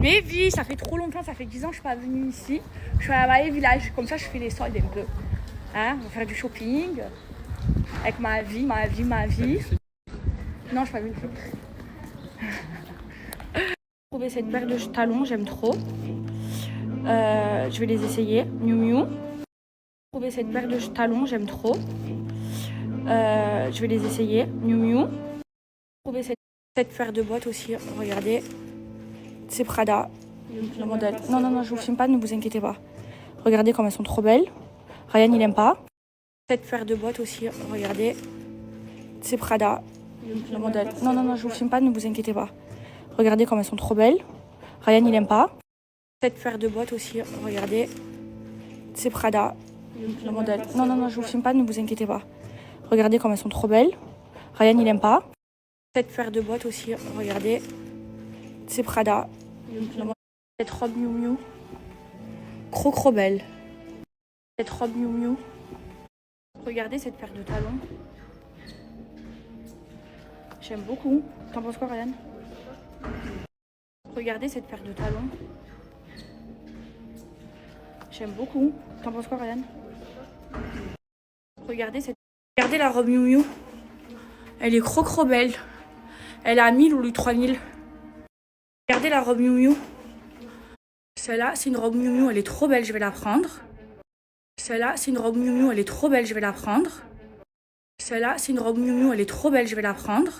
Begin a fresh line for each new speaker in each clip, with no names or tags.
Mais vie, ça fait trop longtemps, ça fait 10 ans que je suis pas venue ici. Je suis à la village, comme ça je fais les soldes un peu. Hein, on va faire du shopping avec ma vie. Non, je suis pas venue. J'ai trouvé cette paire de talons, j'aime trop. Je vais les essayer. Miu Miu. J'ai trouvé cette paire de talons, j'aime trop. Je vais les essayer. Miu Miu. J'ai trouvé cette paire de bottes aussi, regardez. C'est Prada, le modèle. Non, je vous filme pas, ne vous inquiétez pas. Regardez comme elles sont trop belles. Ryan, il aime pas. Cette paire de bottes aussi, regardez. C'est Prada, le modèle. Non, je vous filme pas, ne vous inquiétez pas. Regardez comme elles sont trop belles. Ryan, il aime pas. Cette paire de bottes aussi, regardez. C'est Prada, le modèle. Non, je vous filme pas, ne vous inquiétez pas. Regardez comme elles sont trop belles. Ryan, il aime pas. Cette paire de bottes aussi, regardez. C'est Prada. Cette robe Miu Miu. Trop belle. Cette robe Miu Miu. Regardez cette paire de talons. J'aime beaucoup. T'en penses quoi, Ryan? Regardez cette paire de talons. J'aime beaucoup. T'en penses quoi, Ryan? Regardez la robe Miu Miu. Elle est trop belle. Elle est à 1000 ou 3000. Regardez la robe Miu Miu. Celle-là, c'est une robe Miu Miu, elle est trop belle, je vais la prendre. Celle-là, c'est une robe Miu Miu, elle est trop belle, je vais la prendre. Celle-là, c'est une robe Miu Miu, elle est trop belle, je vais la prendre.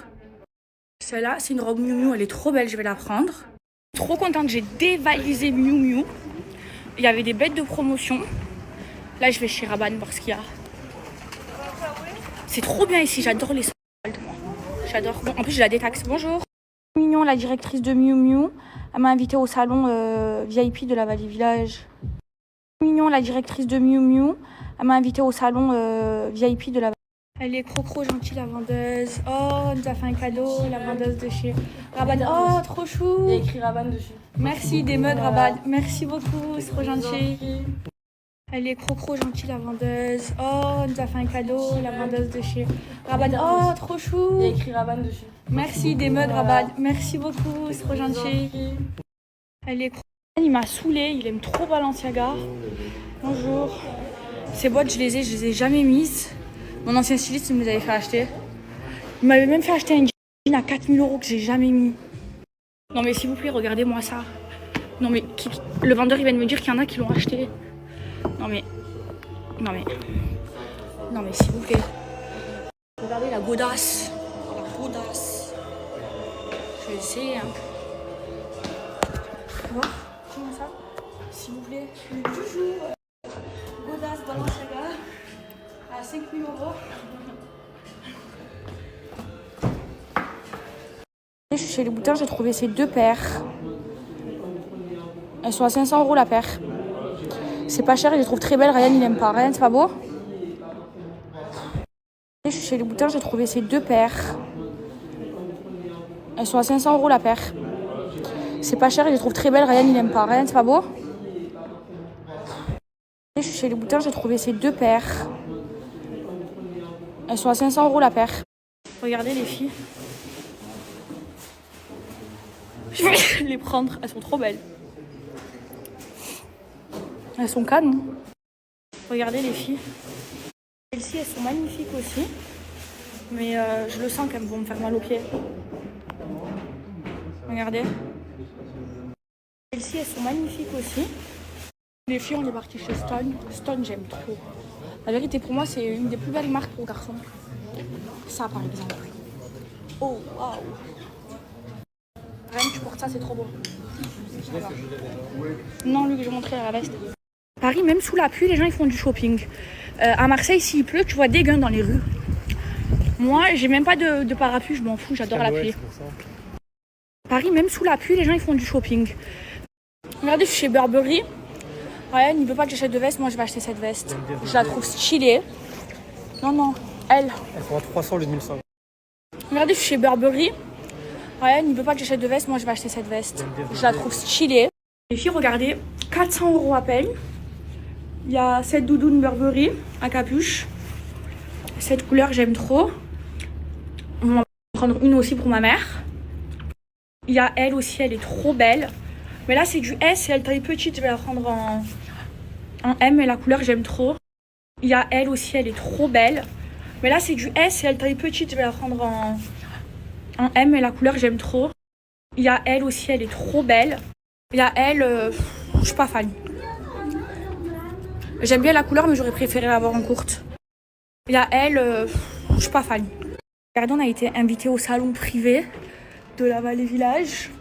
Celle-là, c'est une robe Miu Miu, elle est trop belle, je vais la prendre. Trop contente, j'ai dévalisé Miu Miu. Il y avait des bêtes de promotion. Là, je vais chez Rabanne voir ce qu'il y a. C'est trop bien ici, j'adore les soldes, moi. J'adore. Bon, en plus, j'ai la détaxe. Bonjour. Mignon, la directrice de Miu Miu. Elle m'a invitée au salon VIP de la Vallée Village. Mignon, la directrice de Miu Miu. Elle m'a invitée au salon VIP de la Vallée. Elle est trop gentille, la vendeuse. Oh, elle nous a fait un cadeau, la vendeuse de chez Rabanne. Oh, trop chou.
Il y a écrit Rabanne dessus.
Merci, des mugs Rabanne. Merci beaucoup, c'est trop gentil. Elle est trop gentille, la vendeuse. Oh, elle nous a fait un cadeau, la vendeuse de chez Rabanne. Oh, trop chou.
Il y a écrit Rabanne dessus.
Merci, des mugs Rabanne. Merci beaucoup, c'est trop gentil. Elle est il m'a saoulée, il aime trop Balenciaga. Bonjour. Ces boîtes, je les ai jamais mises. Mon ancien styliste me les avait fait acheter. Il m'avait même fait acheter un jean à 4000 € que j'ai jamais mis. Non mais s'il vous plaît, regardez-moi ça. Non mais le vendeur il vient de me dire qu'il y en a qui l'ont acheté. Non mais s'il vous plaît. Regardez la godasse. Je vais essayer hein. Tu vois? Comment ça? S'il vous plaît. Toujours. Godasse Balenciaga. À 5000 €. Je suis chez les boutins, j'ai trouvé ces deux paires. Elles sont à 500 € la paire. C'est pas cher, je les trouve très belles. Ryan, il aime pas. Ryan, c'est pas beau? Je suis chez les boutins, j'ai trouvé ces deux paires. Elles sont à 500 € la paire. C'est pas cher, je les trouve très belles. Ryan, il aime pas. Ryan, c'est pas beau? Je suis chez les boutins, j'ai trouvé ces deux paires. Elles sont à 500 € la paire. Regardez les filles. Je vais les prendre, elles sont trop belles. Elles sont canons. Regardez les filles. Celles-ci, elles sont magnifiques aussi. Mais je le sens qu'elles vont me faire mal aux pieds. Regardez. Celles-ci, elles sont magnifiques aussi. Les filles, on est parti chez Stone. Stone, j'aime trop. La vérité, pour moi, c'est une des plus belles marques pour garçons. Ça, par exemple. Oh, waouh. Rien que tu portes ça, c'est trop beau. Voilà. Non, Luc, je vais montrer la veste. Paris, même sous la pluie, les gens ils font du shopping. À Marseille, s'il pleut, tu vois des guns dans les rues. Moi, j'ai même pas de parapluie, je m'en fous, j'adore la pluie. Paris, même sous la pluie, les gens ils font du shopping. Regardez, je suis chez Burberry. Ryan, il veut pas que j'achète de veste, moi je vais acheter cette veste. Je la trouve stylée. Non, elle.
Elle fera 300 le 1500.
Regardez, je suis chez Burberry. Ryan, il veut pas que j'achète de veste, moi je vais acheter cette veste. Je la trouve stylée. Les filles, regardez, 400 € à peine. Il y a cette doudoune Burberry à capuche. Cette couleur, j'aime trop. On va prendre une aussi pour ma mère. Il y a elle aussi, elle est trop belle. Mais là, c'est du S et elle taille petite. Je vais la prendre en M et la couleur, j'aime trop. Il y a elle aussi, elle est trop belle. Mais là, c'est du S et elle taille petite. Je vais la prendre en M et la couleur, j'aime trop. Il y a elle aussi, elle est trop belle. Il y a elle, je suis pas fan. J'aime bien la couleur, mais j'aurais préféré l'avoir en courte. Il y a elle, je suis pas fan. Regardez, on a été invité au salon privé de la Vallée Village,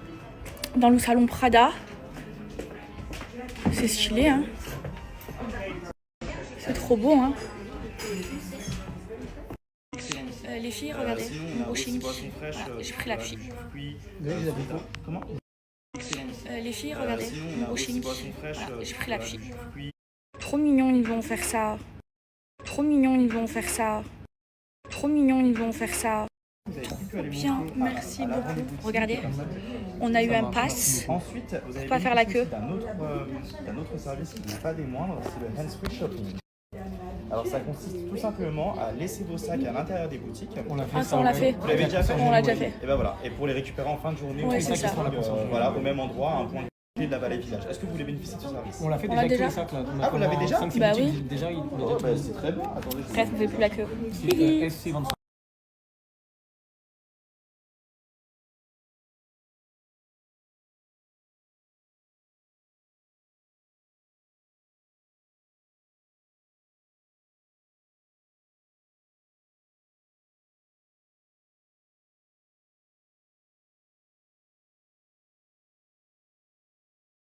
dans le salon Prada. C'est stylé, hein. C'est trop beau, hein. Les filles, regardez, au chimique. Voilà, j'ai pris la fille.
Comment
Les filles, regardez, au chimique. Voilà, j'ai pris la fille. Trop mignon, ils vont faire ça. Trop mignon, ils vont faire ça. Trop mignon, ils vont faire ça. Trop bien, merci beaucoup. Regardez, on a eu un pass.
Ensuite, vous avez
pas faire la queue.
d'un autre service qui n'est pas des moindres, c'est le hands-free shopping. Alors ça consiste tout simplement à laisser vos sacs à l'intérieur des boutiques.
On l'a fait.
Vous l'avez déjà fait?
On l'a déjà fait.
Et ben voilà. Et pour les récupérer en fin de journée,
Ouais, c'est ça.
Voilà, au même endroit, à un point de la Vallée Village. Est-ce que vous voulez bénéficier de ce service?
On l'a fait
On l'a
déjà
déjà.
avec tous les sacs là.
Ah, vous l'avez déjà?
5-6
Bah
boutiques,
oui.
déjà, il est
Oh,
déjà
bah, c'est très bien. Attendez.
Bref, on fait plus la queue.
SC25.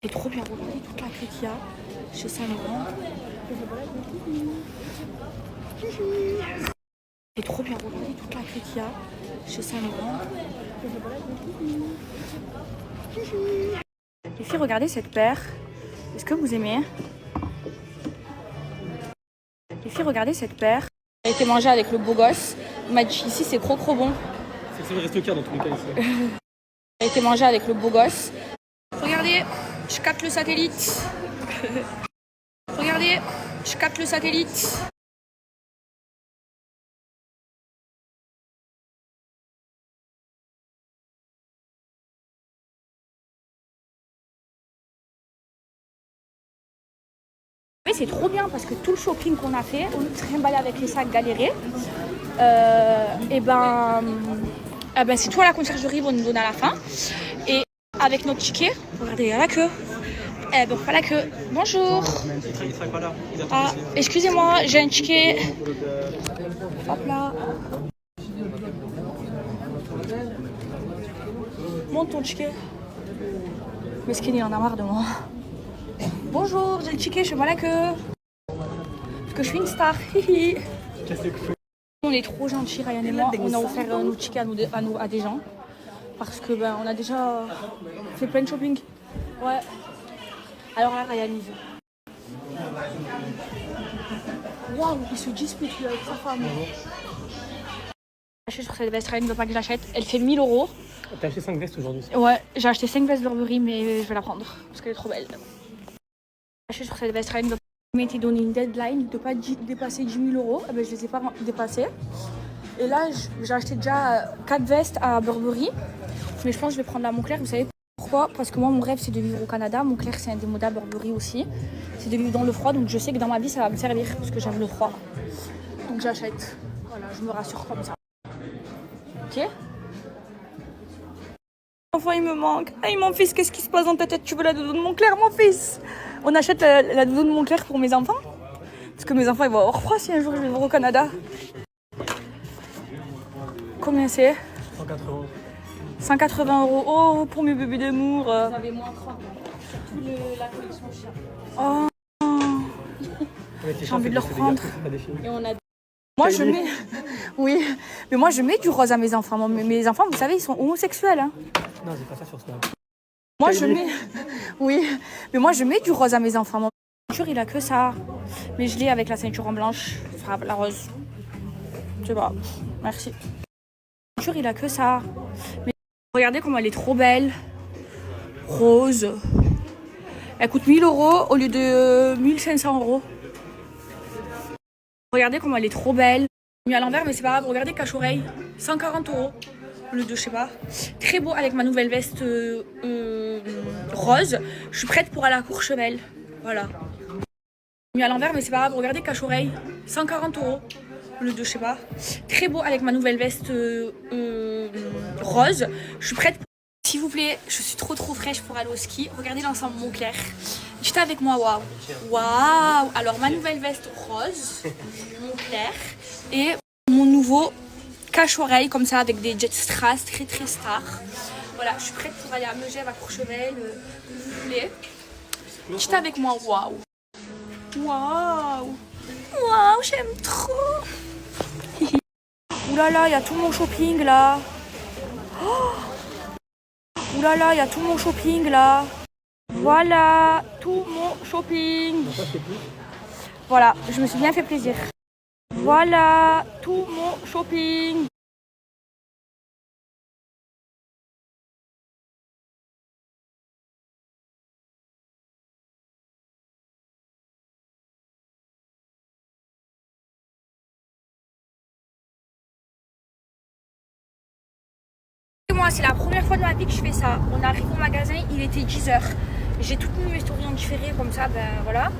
C'est trop bien, regardez toute la queue qu'il y a chez Saint-Laurent. C'est trop bien, regardez toute la queue qu'il y a chez Saint-Laurent. Les filles, regardez cette paire. Est-ce que vous aimez? Les filles, regardez cette paire. J'ai été mangée avec le beau gosse. Il m'a dit ici c'est trop bon.
C'est le resto car dans tous les cas ici.
J'ai été mangée avec le beau gosse. Regardez, je capte le satellite. Regardez, je capte le satellite. Oui, c'est trop bien parce que tout le shopping qu'on a fait, on s'est trimballé avec les sacs galérés. Et ben c'est tout à la conciergerie, ils vont nous donner à la fin. Et avec notre ticket, regardez, il y a la queue. Donc pas la queue. Bonjour. Ah, excusez-moi, j'ai un ticket. Hop là. Monte ton ticket. Mais ce qu'il y en a marre de moi. Bonjour, j'ai le ticket, je suis pas la queue. Parce que je suis une star. On est trop gentils, Ryan et moi. On a offert nos tickets à des gens. Parce que on a déjà fait plein de shopping. Ouais. Alors là, Ryan, il veut. Waouh, il se dispute lui, avec sa femme. J'ai acheté sur cette veste, Ryan ne veut pas que je l'achète. Elle fait 1000 €.
T'as acheté 5 vestes aujourd'hui?
Ouais, j'ai acheté 5 vestes Burberry, mais je vais la prendre. Parce qu'elle est trop belle. J'ai acheté sur cette veste, Ryan m'était donné une deadline de ne pas dépasser 10 000 €. Je ne les ai pas dépassés. Et là, j'ai acheté déjà 4 vestes à Burberry. Mais je pense que je vais prendre la Moncler. Vous savez pourquoi? Parce que moi, mon rêve, c'est de vivre au Canada. Moncler, c'est un des modèles Burberry aussi. C'est de vivre dans le froid. Donc je sais que dans ma vie, ça va me servir. Parce que j'aime le froid. Donc j'achète. Voilà, je me rassure comme ça. Ok? Enfin, il me manque. Hey, mon fils, qu'est-ce qui se passe dans ta tête? Tu veux la doudou de Moncler, mon fils? On achète la doudou de Moncler pour mes enfants. Parce que mes enfants, ils vont avoir froid si un jour je vais vivre au Canada. Combien c'est?
180.
180 €. Oh, pour mes bébés d'amour. Vous avez moins 30. Surtout la collection chien. Oh. J'ai envie de le reprendre.
Et on a
Moi, je mets... Oui, mais moi, je mets du rose à mes enfants. Mes enfants, vous savez, ils sont homosexuels. Hein.
Non, j'ai pas ça sur ce.
Moi, je mets... Oui, mais moi, je mets du rose à mes enfants. Mon ceinture, il a que ça. Mais je l'ai avec la ceinture en blanche. Enfin, la rose. Je sais pas. Merci. La ceinture, il a que ça. Mais regardez comme elle est trop belle. Rose. Elle coûte 1000 € au lieu de 1500 €. Regardez comme elle est trop belle. Mis à l'envers, mais c'est pas grave. Regardez cache-oreille. 140 €. bleu de je sais pas. Très beau avec ma nouvelle veste rose. Je suis prête pour aller à Courchevel. Voilà. Mis à l'envers, mais c'est pas grave. Regardez, cache-oreille. 140 €. Bleu de je sais pas. Très beau avec ma nouvelle veste rose. Je suis prête. S'il vous plaît, je suis trop fraîche pour aller au ski. Regardez l'ensemble Montclair. Dites avec moi, waouh. Waouh. Alors, ma nouvelle veste rose, Montclair. Et mon nouveau cache-oreille, comme ça, avec des jet strass très star. Voilà, je suis prête pour aller à Megève, à Courchevel. Vous voulez. Dites avec moi, waouh. Waouh. Waouh, j'aime trop. Ouh là là, il y a tout mon shopping là. Oh. Ouh là là, il y a tout mon shopping là. Voilà, tout mon shopping. Voilà, je me suis bien fait plaisir. Voilà, tout mon shopping. Moi, c'est la première fois de ma vie que je fais ça. On arrive au magasin, il était 10 h. J'ai toutes mis mes stories en différé comme ça, ben voilà.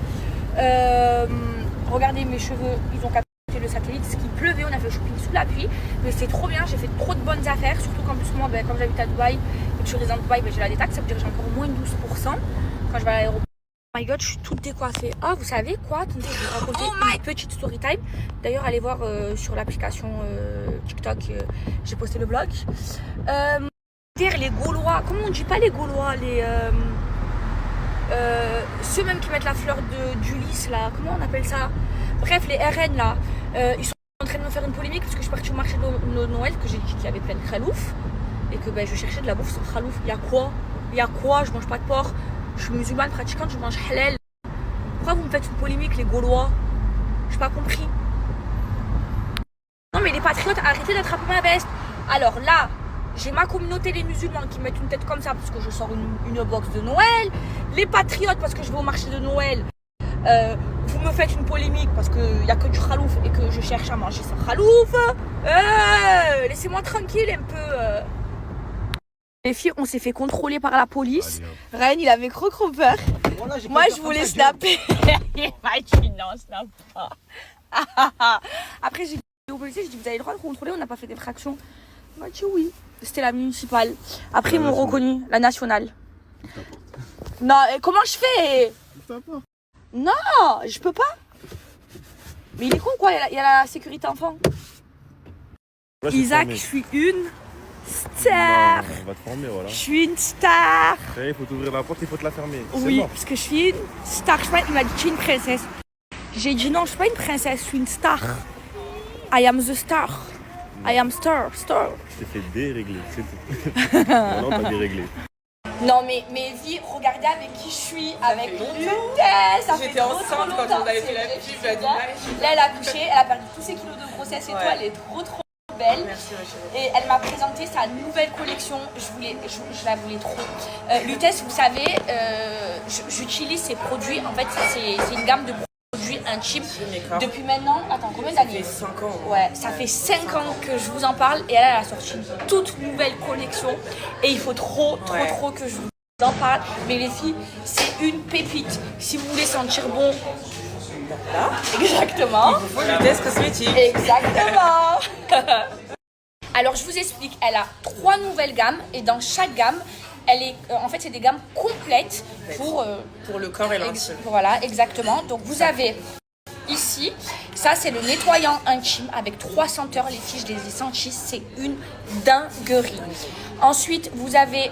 Regardez mes cheveux, ils ont capté le satellite, ce qui pleuvait, on a fait le shopping sous la pluie. Mais c'est trop bien, j'ai fait trop de bonnes affaires. Surtout qu'en plus moi, ben, comme j'habite à Dubaï et que je réside à Dubaï, ben, j'ai la détaxe, ça veut dire que j'ai encore moins de 12% quand je vais à l'aéroport. Oh my god, je suis toute décoiffée. Ah, vous savez quoi? Attendez, je vais vous raconter une petite story time. D'ailleurs, allez voir sur l'application TikTok, j'ai posté le vlog. Les Gaulois, comment on dit pas les Gaulois, ceux même qui mettent la fleur d'Ulysse là, comment on appelle ça? Bref, les RN là, ils sont en train de me faire une polémique parce que je suis partie au marché de Noël, que j'ai dit qu'il y avait plein de khalouf et que ben, je cherchais de la bouffe sans khalouf. Il y a quoi? Je mange pas de porc. Je suis musulmane pratiquante, je mange halal. Pourquoi vous me faites une polémique, les Gaulois? J'ai pas compris. Non mais les patriotes, arrêtez d'attraper ma veste. Alors là, j'ai ma communauté, les musulmans, qui mettent une tête comme ça parce que je sors une box de Noël. Les patriotes parce que je vais au marché de Noël. Vous me faites une polémique parce qu'il n'y a que du khalouf et que je cherche à manger sans khalouf. Laissez-moi tranquille un peu. Les filles, on s'est fait contrôler par la police. Ryan, il avait trop peur. Voilà, moi, je voulais snapper. Il m'a dit non, snap pas. Après, j'ai dit au policier, j'ai dit vous avez le droit de contrôler, on n'a pas fait d'effraction. Il m'a dit oui. C'était la municipale. Après, ils m'ont reconnu, la nationale. Non, comment je fais? Non, je peux pas. Mais il est con quoi, il y a la sécurité enfant. Ouais, Isaac, je suis une star.
On va te former, voilà.
Je suis une star.
Il faut t'ouvrir la porte, il faut te la fermer.
Oui, parce que je suis une star. Je sais pas, il m'a dit tu es une princesse. J'ai dit non, je suis pas une princesse, je suis une star. I am the star. I am star.
Je t'ai fait dérégler, c'est tout. Non, pas déréglé.
Non mais vie, regardez avec qui je suis, avec Lutèce.
J'étais enceinte quand on avait fait la pub à Dubaï.
Là elle a accouché, elle a perdu tous ses kilos de grossesse et tout, elle est trop belle.
Merci,
et elle m'a présenté sa nouvelle collection, je la voulais trop. Lutèce, vous savez, j'utilise ces produits, en fait c'est une gamme de produits intimes depuis maintenant, attends, combien d'années?
Ça fait 5 ans.
Ouais, ça fait 5 ans que je vous en parle et elle a sorti une toute nouvelle collection et il faut trop que je vous en parle. Mais les filles, c'est une pépite. Si vous voulez sentir bon, là, exactement.
Il faut le test cosmétique.
Exactement. Alors je vous explique, elle a 3 nouvelles gammes et dans chaque gamme, elle est, en fait, c'est des gammes complètes pour
le corps et l'intime.
Voilà, exactement. Donc vous avez ici, ça c'est le nettoyant intime avec 3 senteurs. Les filles, je les ai senties, c'est une dinguerie. Ensuite, vous avez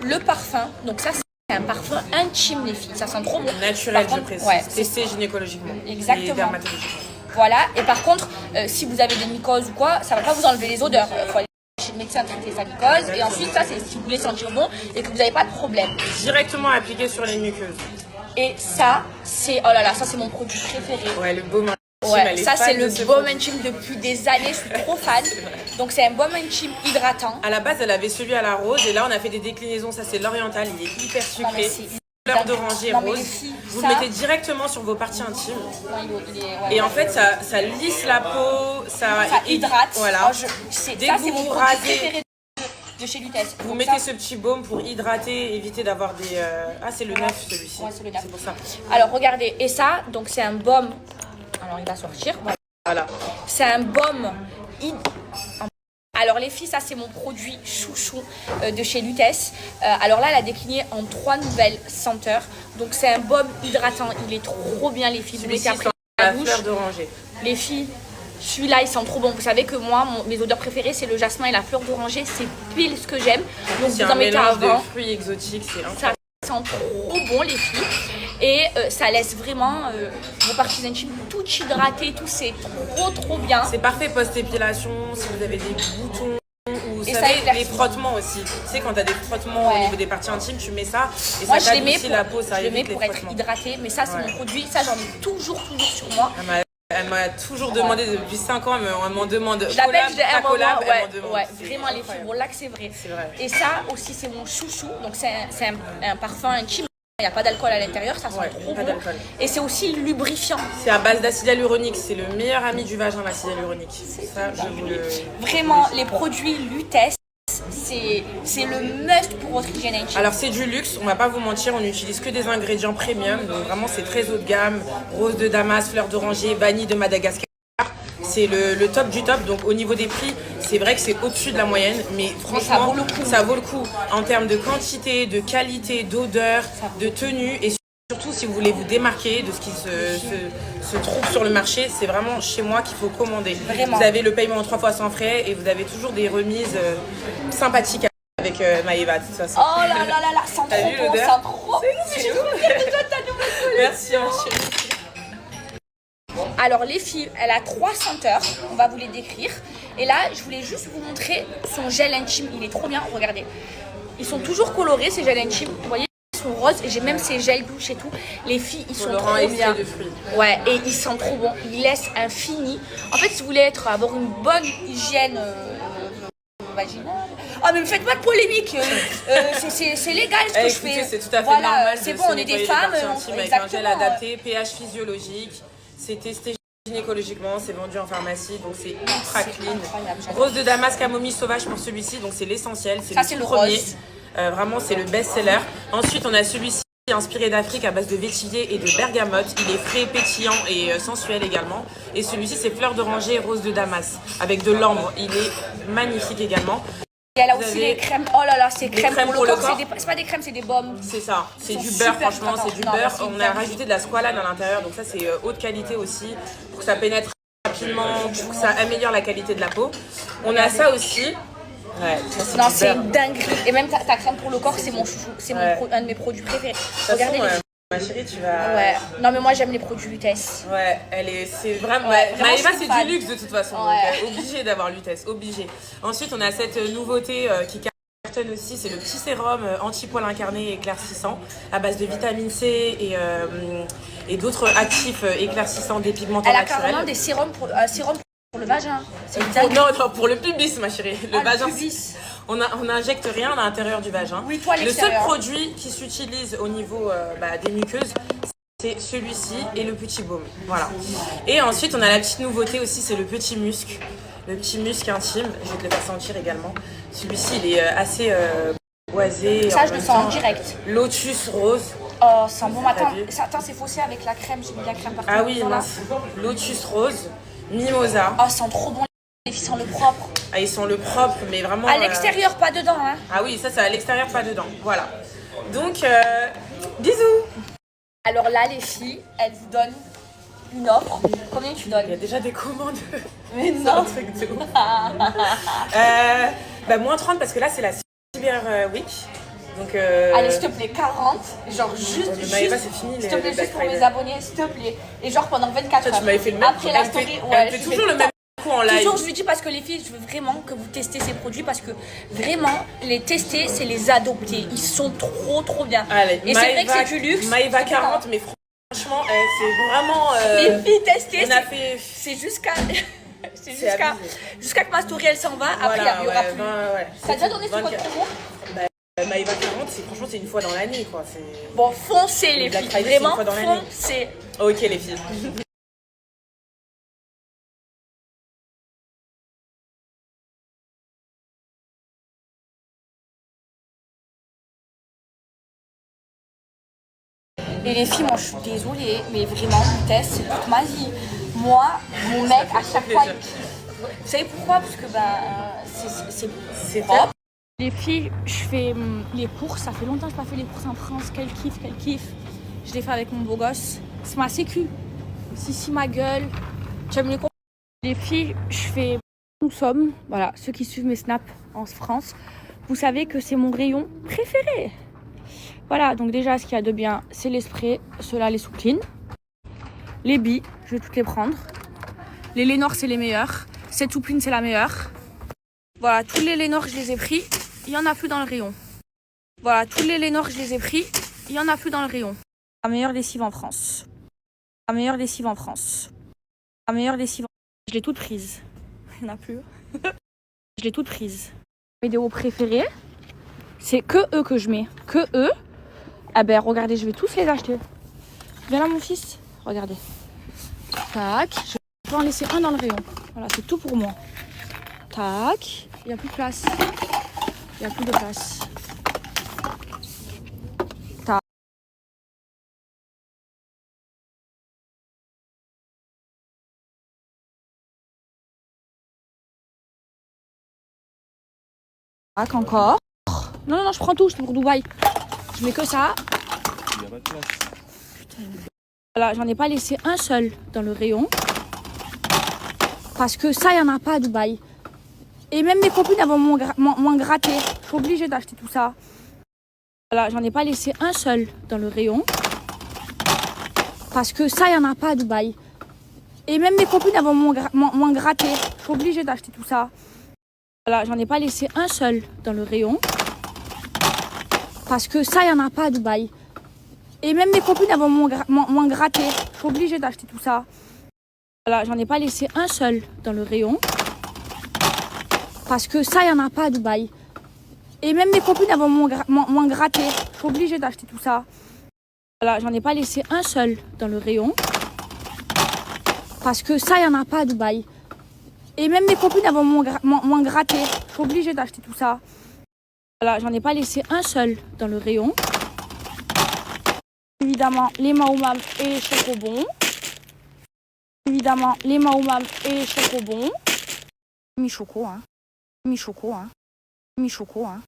le parfum. Donc ça, c'est un parfum intime, les filles. Ça sent trop bon.
Naturel,
contre,
je précise.
Ouais,
testé gynécologiquement.
Exactement.
Et dermatologiquement.
Voilà. Et par contre, si vous avez des mycoses ou quoi, ça va pas vous enlever les odeurs. Faut aller chez le médecin traiter sa mycose. Et ensuite, ça, c'est si vous voulez sentir bon et que vous n'avez pas de problème.
Directement appliqué sur les muqueuses.
Et ça, c'est... Oh là là, ça, c'est mon produit préféré.
Ouais, le baume intime.
Ouais, ça, c'est le baume intime depuis des années. Je suis trop fan. Donc, c'est un baume intime hydratant.
À la base, elle avait celui à la rose. Et là, on a fait des déclinaisons. Ça, c'est l'oriental. Il est hyper sucré. Fleur d'oranger rose. Vous le mettez directement sur vos parties intimes. Et en fait, ça lisse la peau, ça
hydrate.
Voilà.
Ça, c'est mon produit préféré
de chez Lutèce.
Vous mettez ce petit baume pour hydrater, éviter d'avoir des... Ah, c'est le 9 celui-ci.
Ouais, c'est le 9.
C'est pour ça.
Alors regardez, et ça, donc c'est un baume. Alors il va sortir.
Voilà.
C'est un baume. Alors les filles, ça c'est mon produit chouchou de chez Lutèce. Alors là, elle a décliné en 3 nouvelles senteurs. Donc c'est un baume hydratant. Il est trop bien les filles. Vous mettez après
la fleur d'oranger.
Les filles, celui-là il sent trop bon. Vous savez que moi, mes odeurs préférées c'est le jasmin et la fleur d'oranger. C'est pile ce que j'aime. Donc
C'est
vous en
un
mettez
mélange
avant.
de fruits exotiques, c'est
Ça
incroyable.
sent trop bon les filles. Et ça laisse vraiment vos parties intimes tout hydratées, tout c'est trop bien.
C'est parfait post-épilation, si vous avez des boutons ou vous
Et ça
savez,
éclaircit.
les frottements aussi. Tu sais, quand tu as des frottements au niveau des parties intimes, tu mets ça et
Moi
ça
je les mets
t'adoucit la peau, ça
je les
évite
mets
les
pour être
frottements.
hydratée, mais ça c'est
Ouais.
mon produit, ça j'en ai toujours sur moi.
Elle m'a toujours demandé depuis 5 ans, elle m'en demande.
Je l'appelle, je dis
ta
un moment,
collab, elle m'en
ouais,
demande.
ouais,
C'est
vraiment les filles,
incroyable.
bon là que c'est vrai.
C'est vrai.
Et ça aussi c'est mon chouchou, donc c'est un parfum intime, il n'y a pas d'alcool à l'intérieur, ça sent
Ouais,
trop
pas
bon.
d'alcool.
Et c'est aussi lubrifiant.
C'est à base d'acide hyaluronique, c'est le meilleur ami du vagin, l'acide hyaluronique. Ça, je vous le...
Vraiment, les produits Lutèce, c'est le must pour votre hygiène intime.
Alors c'est du luxe, on va pas vous mentir, on n'utilise que des ingrédients premium, donc vraiment c'est très haut de gamme, rose de Damas, fleur d'oranger, vanille de Madagascar. C'est le top du top, donc au niveau des prix, c'est vrai que c'est au-dessus de la moyenne, mais franchement, ça vaut le coup en termes de quantité, de qualité, d'odeur, de tenue, et surtout si vous voulez vous démarquer de ce qui se trouve sur le marché, c'est vraiment chez moi qu'il faut commander.
Vraiment.
Vous avez le paiement en 3 fois sans frais et vous avez toujours des remises sympathiques avec Maëva de toute façon.
Oh là là là là, sent
T'as
trop
vu
bon,
l'odeur?
sent trop.
C'est ouf. Merci ma chérie.
Alors les filles, elle a 3 senteurs, on va vous les décrire. Et là, je voulais juste vous montrer son gel intime, il est trop bien, regardez. Ils sont toujours colorés ces gels intimes, vous voyez, ils sont roses et j'ai même ces gels douches et tout. Les filles, ils sont
Colorant
trop
extrait
bien.
de fruits.
Ouais, et ils sentent trop bon, ils laissent un fini. En fait, si vous voulez avoir une bonne hygiène vaginale. Ah mais me faites pas de polémique, c'est légal ce que je
Écoutez,
fais.
c'est tout à fait
Voilà,
normal de
c'est bon,
se
on est des
nettoyer les
femmes,
parties intimes avec un gel
exactement.
adapté, pH physiologique, c'est testé gynécologiquement, c'est vendu en pharmacie, donc c'est ultra
C'est
clean.
incroyable, j'adore.
Rose de Damas, camomille sauvage pour celui-ci, donc c'est l'essentiel,
Ça, c'est
tout
le
premier.
rose.
Vraiment, c'est le best-seller. Ensuite, on a celui-ci inspiré d'Afrique à base de vétiver et de bergamote. Il est frais, pétillant et sensuel également. Et celui-ci, c'est fleur d'oranger et rose de Damas avec de l'ambre. Il est magnifique également.
Et elle a
Vous
aussi
avez
les crèmes. Oh là là, ces crèmes,
crèmes
pour
pour
le
le
corps.
corps.
C'est pas des crèmes, c'est des baumes.
C'est ça, c'est
Ils
du
sont
beurre,
super
franchement, c'est du
hydratants. Non,
beurre.
c'est
On a
hyper
rajouté de la squalane à l'intérieur, donc ça c'est haute qualité aussi, pour que ça pénètre rapidement, pour que ça améliore la qualité de la peau. On a ça aussi. Ouais, ça,
Non,
du
c'est
beurre.
une dinguerie. Et même ta crème pour le corps, c'est mon chouchou. C'est
Ouais.
un de mes produits préférés.
De toute
Regardez
façon,
les
ma chérie, tu vas...
Ouais. Non, mais moi j'aime les produits Lutèce.
Ouais, c'est vraiment...
Ouais, vraiment,
Maëva,
je suis
c'est
fan.
du luxe de toute façon,
Ouais.
donc obligé d'avoir Lutèce, obligé. Ensuite, on a cette nouveauté qui cartonne aussi, c'est le petit sérum anti-poil incarné et éclaircissant à base de vitamine C et d'autres actifs éclaircissants dépigmentants
Elle a
naturels.
carrément des sérums pour le vagin. C'est une
Pour,
dinguerie.
non, pour le pubis, ma chérie. Le
Ah, le
vagin,
pubis.
on n'injecte rien à l'intérieur du vagin.
Oui, toi, à
le seul
l'extérieur.
produit qui s'utilise au niveau des muqueuses, c'est celui-ci et le petit baume. Voilà. Et ensuite, on a la petite nouveauté aussi, c'est le petit musc. Le petit musc intime, je vais te le faire sentir également. Celui-ci, il est assez boisé.
Ça,
en
je le
même
sens en
temps.
direct.
Lotus rose.
Oh, c'est bon. Attends,
vu
c'est faussé avec la crème. J'ai mis la crème partout.
Ah oui,
Voilà.
mince. Lotus rose. Mimosa.
Oh, sent trop bon. Les filles sentent le propre.
Ah, ils sont le propre, mais vraiment...
À l'extérieur, pas dedans. Hein.
Ah oui, ça c'est à l'extérieur, pas dedans. Voilà. Donc, bisous.
Alors là, les filles, elles vous donnent une offre. Combien tu
Il y a
donnes?
déjà des commandes.
Mais
C'est un
non.
truc de ouf. Moins 30 parce que là c'est la Cyber Week. Donc,
Allez, s'il te plaît, 40. Genre juste.
Maëva, c'est fini,
S'il te
les
plaît,
Black
juste pour mes
Friday.
abonnés, s'il te plaît. Et genre pendant 24
Toi,
heures.
tu m'avais fait le même
Après la
elle
story,
fait,
ouais.
elle fait
je
toujours
fais
le même coup en live.
Toujours, je lui dis parce que les filles, je veux vraiment que vous testez ces produits parce que vraiment, les tester, c'est les adopter. Ils sont trop bien.
Allez,
Et c'est vrai que c'est du luxe.
Maëva
C'est
40, mais franchement, c'est vraiment.
Les filles testées,
on a fait.
c'est jusqu'à. C'est
C'est abusé.
jusqu'à que ma story elle s'en va. Après, il
Voilà,
y aura
ouais,
plus.
ouais.
T'as déjà donné ce code promo?
Maëva 40, franchement, c'est une fois dans l'année, quoi.
Bon, foncez les
Black
filles.
Friday, c'est une
Vraiment,
fois dans l'année.
foncez.
Ok, les filles.
Et les filles, moi je suis désolée, mais vraiment, Lutèce, c'est toute ma vie. Moi, mon mec, à chaque fois, il kiffe. Vous savez pourquoi? Parce que c'est propre.
Les filles, je fais les courses. Ça fait longtemps que je n'ai pas fait les courses en France. Quel kiff, quel kiff. Je les fais avec mon beau gosse. C'est ma sécu. Si ma gueule. J'aime les courses. Les filles, je fais... Nous sommes, voilà, ceux qui suivent mes snaps en France, vous savez que c'est mon rayon préféré. Voilà, donc déjà, ce qu'il y a de bien, c'est les sprays. Ceux-là, les sous-clean. Les billes, je vais toutes les prendre. Les Lénore, c'est les meilleurs. Cette soupline, c'est la meilleure. Voilà, tous les Lénore, je les ai pris. Il n'y en a plus dans le rayon. Voilà, tous les Lénore, je les ai pris. Il n'y en a plus dans le rayon. La meilleure lessive en France. La meilleure lessive en France. La meilleure lessive en France. Je l'ai toute prise. Il n'y en a plus. Je l'ai toute prise. Mes déos préférés, c'est que eux que je mets. Que eux. Ah ben, regardez, je vais tous les acheter. Viens là, mon fils. Regardez. Tac. Je vais en laisser un dans le rayon. Voilà, c'est tout pour moi. Tac. Il n'y a plus de place. Il n'y a plus de place. Tac. Tac, encore. Non, non, je prends tout, je suis pour Dubaï. Je mets que ça.
Il n'y a pas de place.
Putain. Voilà, j'en ai pas laissé un seul dans le rayon. Parce que ça, il n'y en a pas à Dubaï. Et même mes copines, elles vont moins gratter. Je suis obligée d'acheter tout ça. Voilà, j'en ai pas laissé un seul dans le rayon. Parce que ça, il n'y en a pas à Dubaï. Et même mes copines, elles vont moins gratter. Je suis obligée d'acheter tout ça. Voilà, j'en ai pas laissé un seul dans le rayon. Parce que ça, il n'y en a pas à Dubaï. Et même mes copines, elles vont moins gratter. Je suis obligée d'acheter tout ça. Voilà, j'en ai pas laissé un seul dans le rayon. Parce que ça, il n'y en a pas à Dubaï. Et même mes copines, elles vont moins gratter. Je suis obligée d'acheter tout ça. Voilà, j'en ai pas laissé un seul dans le rayon. Parce que ça, il n'y en a pas à Dubaï. Et même mes copines, elles vont moins gratter. Je suis obligée d'acheter tout ça. Voilà, j'en ai pas laissé un seul dans le rayon. Évidemment, les Maoumam et les chocobons. Évidemment, les Maoumam et les chocobons. Mi-choco, hein. Mi-choco, hein. Mi-choco, hein.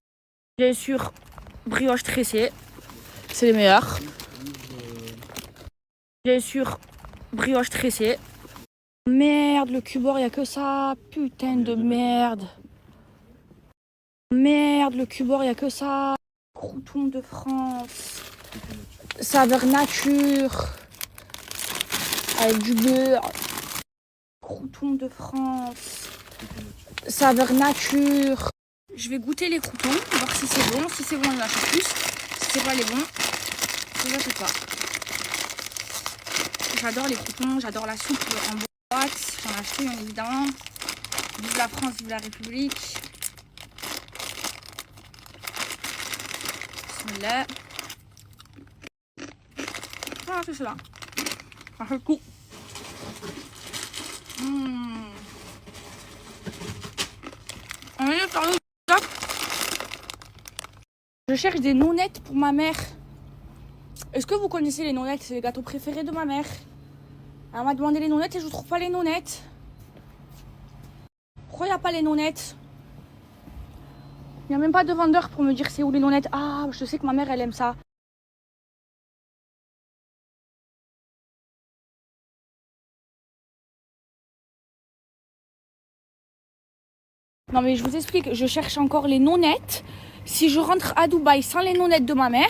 Bien sûr, brioche tressée. C'est les meilleurs. Bien sûr, brioche tressée. Merde, le cubeur, il n'y a que ça. Putain de merde. Merde, le cubeur, il n'y a que ça. Crouton de France. Saveur nature. Avec du beurre. Crouton de France. Saveur nature. Je vais goûter les croutons, voir si c'est bon. Si c'est bon, j'en achète plus. Si c'est pas les bons, je n'achète pas. J'adore les croutons, j'adore la soupe en boîte. J'en achète bien évidemment. Vive la France, vive la République. Bismillah. Ah, c'est cela. Ça fait le coup. Je cherche des nonettes pour ma mère. Est-ce que vous connaissez les nonettes? C'est les gâteaux préférés de ma mère. Elle m'a demandé les nonettes et je trouve pas les nonettes. Pourquoi il n'y a pas les nonettes? Il n'y a même pas de vendeur pour me dire c'est où les nonettes. Ah, je sais que ma mère elle aime ça. Non mais je vous explique, je cherche encore les nonettes. Si je rentre à Dubaï sans les nonettes de ma mère,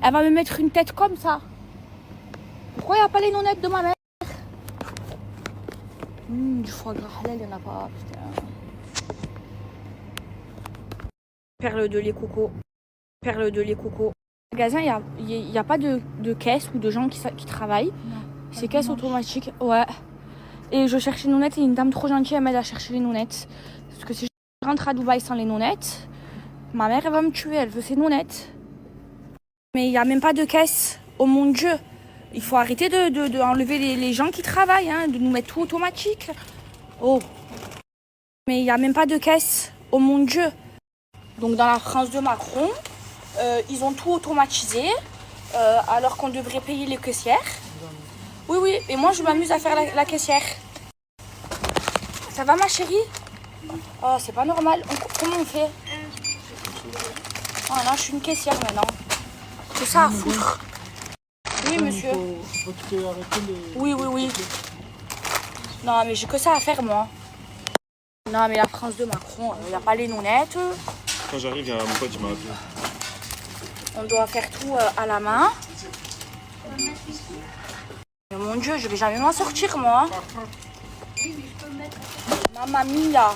elle va me mettre une tête comme ça. Pourquoi il n'y a pas les nonettes de ma mère? Du foie gras halal, il n'y en a pas, putain. Perle de lait coco. Perle de lait coco. Au magasin, il n'y a pas de caisse ou de gens qui travaillent. C'est caisse automatique, ouais. Et je cherchais les nonettes et une dame trop gentille elle m'aide à chercher les nonettes. Parce que si je rentre à Dubaï sans les nonettes, ma mère elle va me tuer, elle veut ses nonettes. Mais il n'y a même pas de caisse, oh mon Dieu. Il faut arrêter de enlever les gens qui travaillent, hein, de nous mettre tout automatique. Oh. Mais il n'y a même pas de caisse, oh mon Dieu. Donc dans la France de Macron, ils ont tout automatisé.
alors qu'on devrait payer les caissières. Oui, oui, et moi je m'amuse à faire la caissière. Ça va ma chérie? Oh, c'est pas normal. Comment on fait? Oh non, je suis une caissière maintenant. C'est ça à foutre. Oui, monsieur. Oui, oui, oui. Non, mais j'ai que ça à faire, moi. Non, mais la France de Macron, il n'y a pas les nonnettes.
Quand j'arrive, il y a mon pote qui m'a appelé.
On doit faire tout à la main. Mais mon Dieu, je vais jamais m'en sortir, moi. Mamma mia.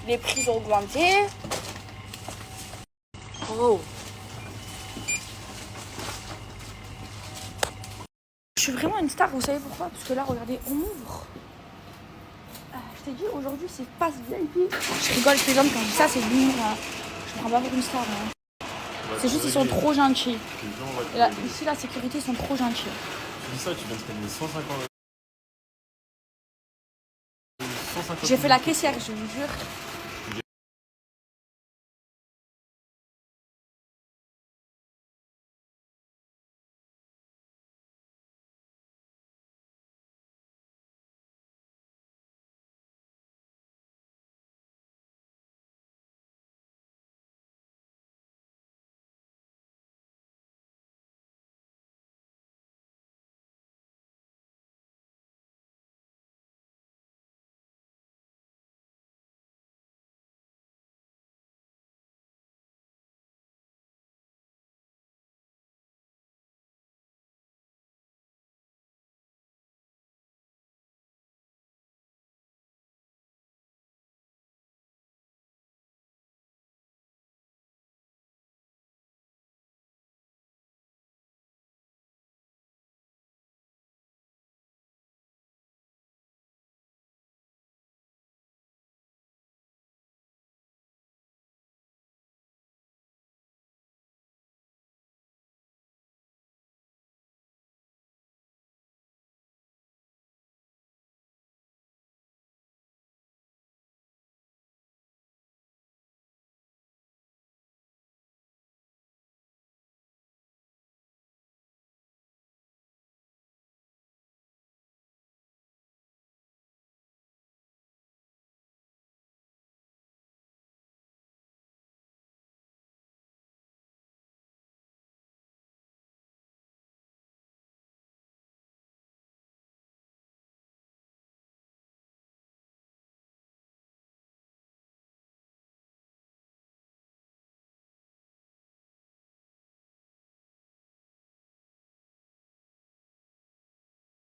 Les prix ont augmenté. Oh. Je suis vraiment une star, vous savez pourquoi? Parce que là, regardez, on m'ouvre. Je t'ai dit, aujourd'hui, c'est passe VIP. Je rigole, je plaisante quand je dis ça, c'est l'humour. Hein. Je me prends pas pour une star. Hein. C'est juste, ils sont trop gentils. Et là, ici, la sécurité, ils sont trop gentils.
Tu dis ça, tu viens de payer 150.
J'ai fait la caissière, je vous jure.